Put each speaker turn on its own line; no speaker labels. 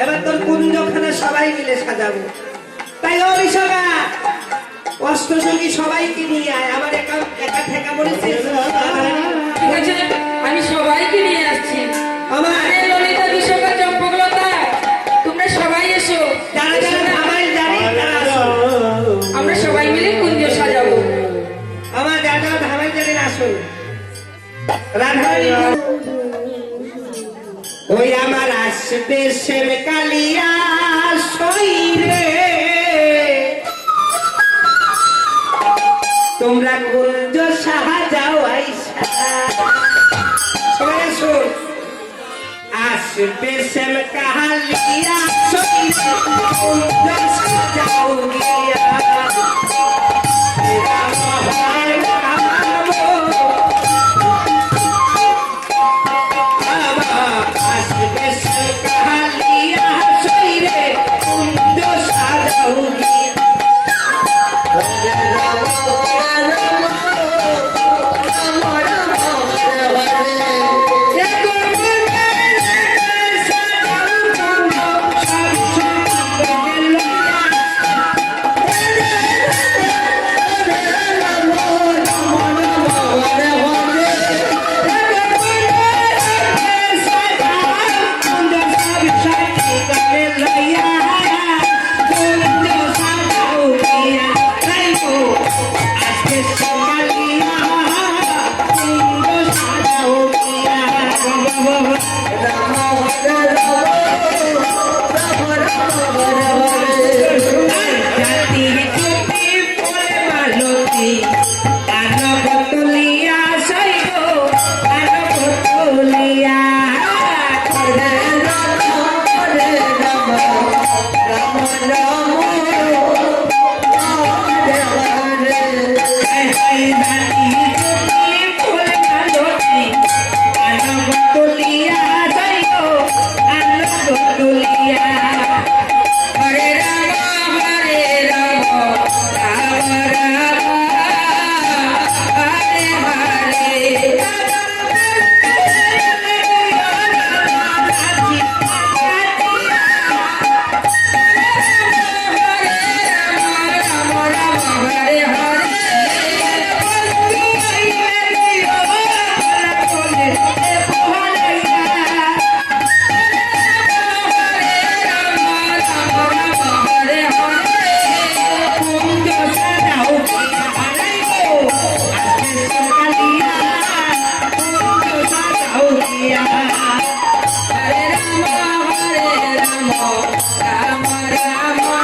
এবার তোর কুঞ্জখানা সবাই মিলে সাজাবো। তাই ও বিশাখা, অষ্টসঙ্গী সবাইকে নিয়ে আয়। আমার একা একা ঠেকা পড়েছে।
ঠিক আছে, আমি সবাইকে নিয়ে আসছি।
আমার
ললিতা, বিশাখা, চম্পকলতা, তোমরা সবাই এসো।
যারা যারা ধামাইল জানি তারা আসো।
আমরা সবাই মিলে কুঞ্জ সাজাবো।
আমার যারা যারা ধামাইল জানেন আসুন। রাধারানী ওই আমার আসবে সেব কালিয়া সইরে, তোমরা কুঞ্জ সাজাও আইসা। সবাই আসুন। আসবে সেব কালিয়া সইরে, কুঞ্জ সাজাও গিয়া।
Rama Rama